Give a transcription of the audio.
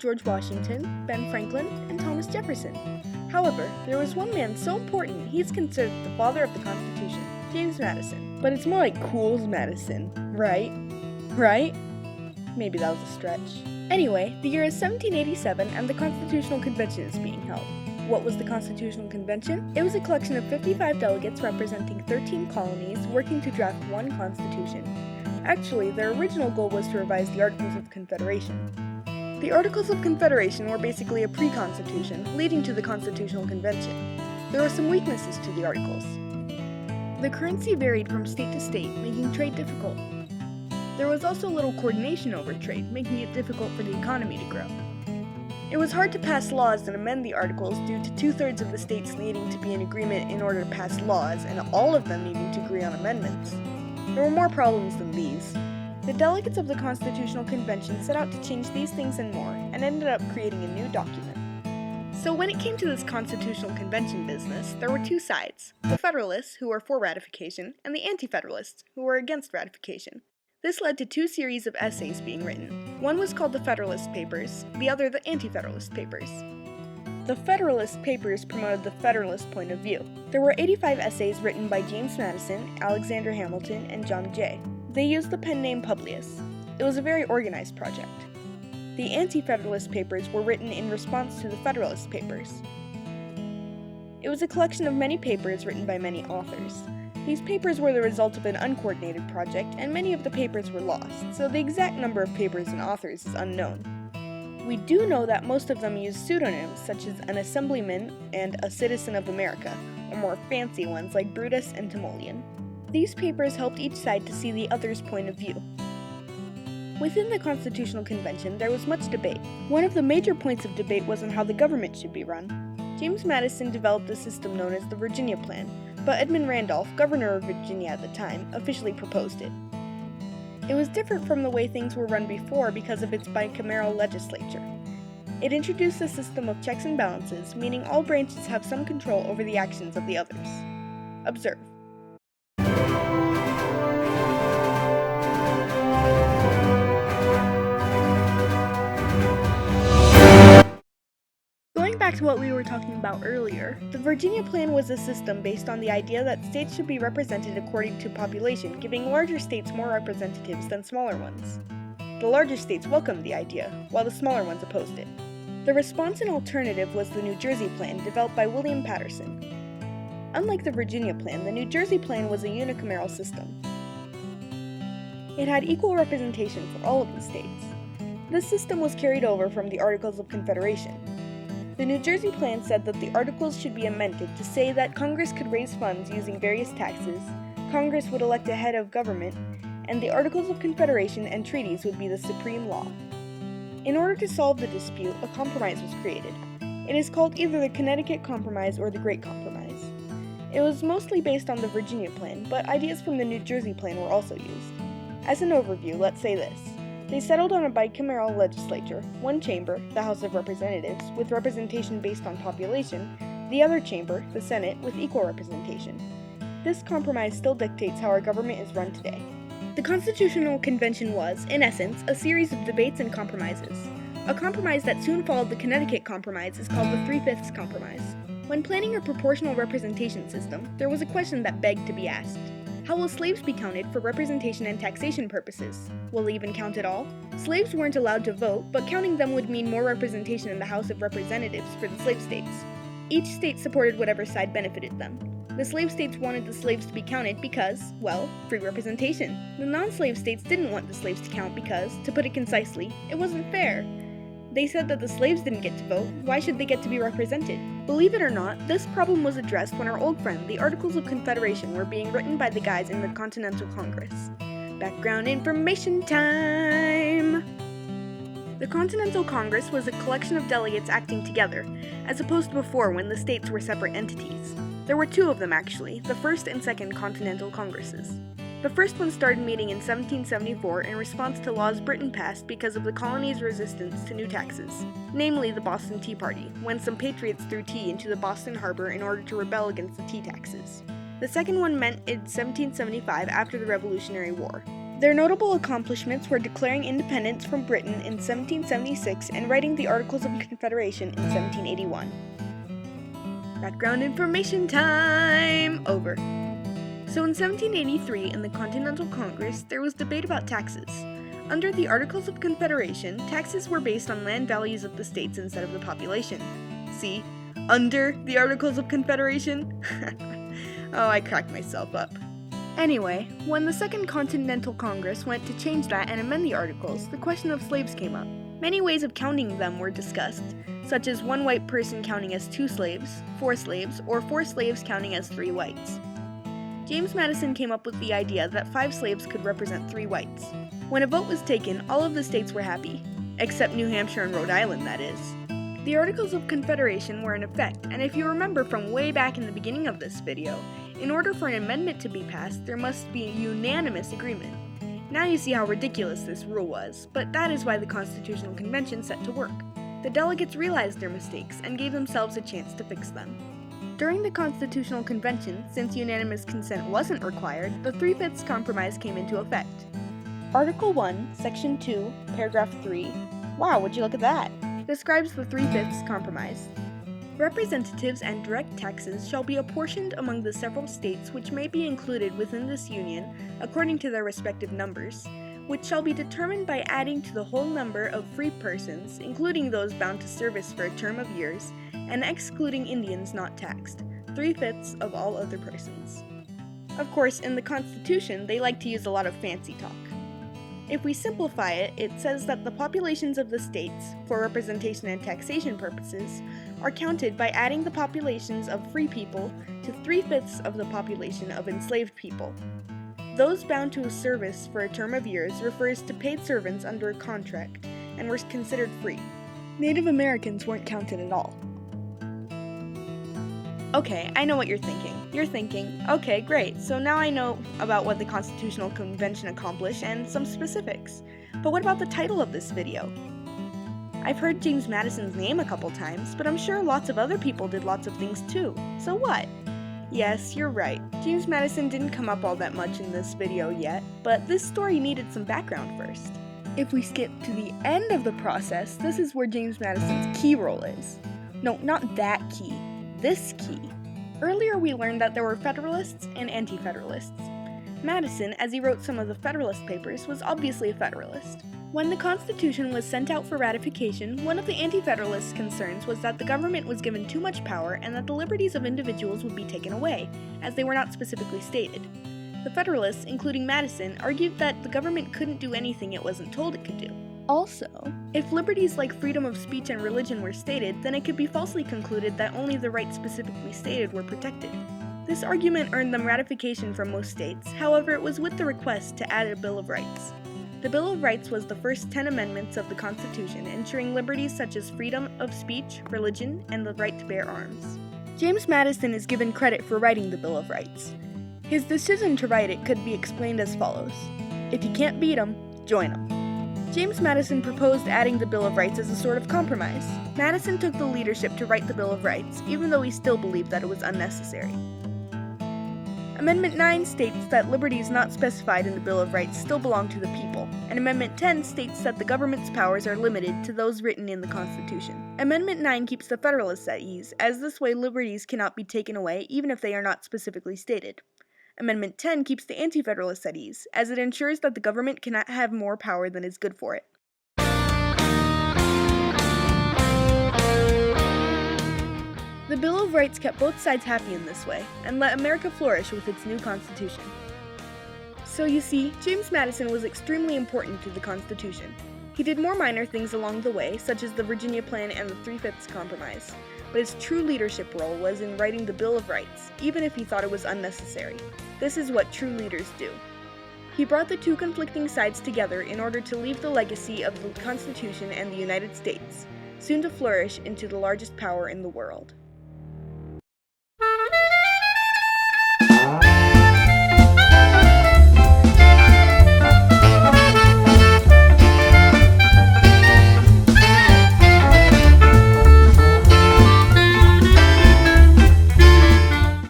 George Washington, Ben Franklin, and Thomas Jefferson. However, there was one man so important he's considered the father of the Constitution, James Madison. But it's more like Cool's Madison, right? Right? Maybe that was a stretch. Anyway, the year is 1787 and the Constitutional Convention is being held. What was the Constitutional Convention? It was a collection of 55 delegates representing 13 colonies working to draft one constitution. Actually, their original goal was to revise the Articles of Confederation. The Articles of Confederation were basically a pre-constitution leading to the Constitutional Convention. There were some weaknesses to the Articles. The currency varied from state to state, making trade difficult. There was also little coordination over trade, making it difficult for the economy to grow. It was hard to pass laws and amend the Articles due to 2/3 of the states needing to be in agreement in order to pass laws, and all of them needing to agree on amendments. There were more problems than these. The delegates of the Constitutional Convention set out to change these things and more, and ended up creating a new document. So when it came to this Constitutional Convention business, there were two sides: the Federalists, who were for ratification, and the Anti-Federalists, who were against ratification. This led to two series of essays being written. One was called the Federalist Papers, the other the Anti-Federalist Papers. The Federalist Papers promoted the Federalist point of view. There were 85 essays written by James Madison, Alexander Hamilton, and John Jay. They used the pen name Publius. It was a very organized project. The Anti-Federalist Papers were written in response to the Federalist Papers. It was a collection of many papers written by many authors. These papers were the result of an uncoordinated project, and many of the papers were lost, so the exact number of papers and authors is unknown. We do know that most of them used pseudonyms, such as an assemblyman and a citizen of America, or more fancy ones like Brutus and Timoleon. These papers helped each side to see the other's point of view. Within the Constitutional Convention, there was much debate. One of the major points of debate was on how the government should be run. James Madison developed a system known as the Virginia Plan, but Edmund Randolph, governor of Virginia at the time, officially proposed it. It was different from the way things were run before because of its bicameral legislature. It introduced a system of checks and balances, meaning all branches have some control over the actions of the others. Observe. Going back to what we were talking about earlier, the Virginia Plan was a system based on the idea that states should be represented according to population, giving larger states more representatives than smaller ones. The larger states welcomed the idea, while the smaller ones opposed it. The response and alternative was the New Jersey Plan, developed by William Paterson. Unlike the Virginia Plan, the New Jersey Plan was a unicameral system. It had equal representation for all of the states. This system was carried over from the Articles of Confederation. The New Jersey Plan said that the Articles should be amended to say that Congress could raise funds using various taxes, Congress would elect a head of government, and the Articles of Confederation and treaties would be the supreme law. In order to solve the dispute, a compromise was created. It is called either the Connecticut Compromise or the Great Compromise. It was mostly based on the Virginia Plan, but ideas from the New Jersey Plan were also used. As an overview, let's say this. They settled on a bicameral legislature, one chamber, the House of Representatives, with representation based on population, the other chamber, the Senate, with equal representation. This compromise still dictates how our government is run today. The Constitutional Convention was, in essence, a series of debates and compromises. A compromise that soon followed the Connecticut Compromise is called the 3/5 Compromise. When planning a proportional representation system, there was a question that begged to be asked. How will slaves be counted for representation and taxation purposes? Will they even count at all? Slaves weren't allowed to vote, but counting them would mean more representation in the House of Representatives for the slave states. Each state supported whatever side benefited them. The slave states wanted the slaves to be counted because, well, free representation. The non-slave states didn't want the slaves to count because, to put it concisely, it wasn't fair. They said that the slaves didn't get to vote, why should they get to be represented? Believe it or not, this problem was addressed when our old friend, the Articles of Confederation, were being written by the guys in the Continental Congress. Background information time! The Continental Congress was a collection of delegates acting together, as opposed to before when the states were separate entities. There were two of them actually, the First and Second Continental Congresses. The first one started meeting in 1774 in response to laws Britain passed because of the colony's resistance to new taxes, namely the Boston Tea Party, when some patriots threw tea into the Boston harbor in order to rebel against the tea taxes. The second one met in 1775 after the Revolutionary War. Their notable accomplishments were declaring independence from Britain in 1776 and writing the Articles of Confederation in 1781. Background information time! Over. So in 1783, in the Continental Congress, there was debate about taxes. Under the Articles of Confederation, taxes were based on land values of the states instead of the population. See? Under the Articles of Confederation? Oh, I cracked myself up. Anyway, when the Second Continental Congress went to change that and amend the Articles, the question of slaves came up. Many ways of counting them were discussed, such as one white person counting as 2 slaves, 4 slaves, or 4 slaves counting as 3 whites. James Madison came up with the idea that 5 slaves could represent 3 whites. When a vote was taken, all of the states were happy, except New Hampshire and Rhode Island, that is. The Articles of Confederation were in effect, and if you remember from way back in the beginning of this video, in order for an amendment to be passed, there must be a unanimous agreement. Now you see how ridiculous this rule was, but that is why the Constitutional Convention set to work. The delegates realized their mistakes and gave themselves a chance to fix them. During the Constitutional Convention, since unanimous consent wasn't required, the 3/5 Compromise came into effect. Article 1, Section 2, Paragraph 3, wow, would you look at that, describes the 3/5 Compromise. Representatives and direct taxes shall be apportioned among the several states which may be included within this union according to their respective numbers, which shall be determined by adding to the whole number of free persons, including those bound to service for a term of years, and excluding Indians not taxed, 3/5 of all other persons. Of course, in the Constitution, they like to use a lot of fancy talk. If we simplify it, it says that the populations of the states, for representation and taxation purposes, are counted by adding the populations of free people to 3/5 of the population of enslaved people. Those bound to a service for a term of years refers to paid servants under a contract and were considered free. Native Americans weren't counted at all. Okay, I know what you're thinking. You're thinking, okay, great, so now I know about what the Constitutional Convention accomplished and some specifics. But what about the title of this video? I've heard James Madison's name a couple times, but I'm sure lots of other people did lots of things too. So what? Yes, you're right. James Madison didn't come up all that much in this video yet, but this story needed some background first. If we skip to the end of the process, this is where James Madison's key role is. No, not that key. This key. Earlier we learned that there were Federalists and Anti-Federalists. Madison, as he wrote some of the Federalist Papers, was obviously a Federalist. When the Constitution was sent out for ratification, one of the Anti-Federalists' concerns was that the government was given too much power and that the liberties of individuals would be taken away, as they were not specifically stated. The Federalists, including Madison, argued that the government couldn't do anything it wasn't told it could do. Also, if liberties like freedom of speech and religion were stated, then it could be falsely concluded that only the rights specifically stated were protected. This argument earned them ratification from most states, however it was with the request to add a Bill of Rights. The Bill of Rights was the first 10 amendments of the Constitution, ensuring liberties such as freedom of speech, religion, and the right to bear arms. James Madison is given credit for writing the Bill of Rights. His decision to write it could be explained as follows. If you can't beat 'em, join 'em. James Madison proposed adding the Bill of Rights as a sort of compromise. Madison took the leadership to write the Bill of Rights, even though he still believed that it was unnecessary. Amendment 9 states that liberties not specified in the Bill of Rights still belong to the people, and Amendment 10 states that the government's powers are limited to those written in the Constitution. Amendment 9 keeps the Federalists at ease, as this way liberties cannot be taken away even if they are not specifically stated. Amendment 10 keeps the Anti-Federalists at ease, as it ensures that the government cannot have more power than is good for it. The Bill of Rights kept both sides happy in this way, and let America flourish with its new Constitution. So you see, James Madison was extremely important to the Constitution. He did more minor things along the way, such as the Virginia Plan and the 3/5 Compromise, but his true leadership role was in writing the Bill of Rights, even if he thought it was unnecessary. This is what true leaders do. He brought the two conflicting sides together in order to leave the legacy of the Constitution and the United States, soon to flourish into the largest power in the world.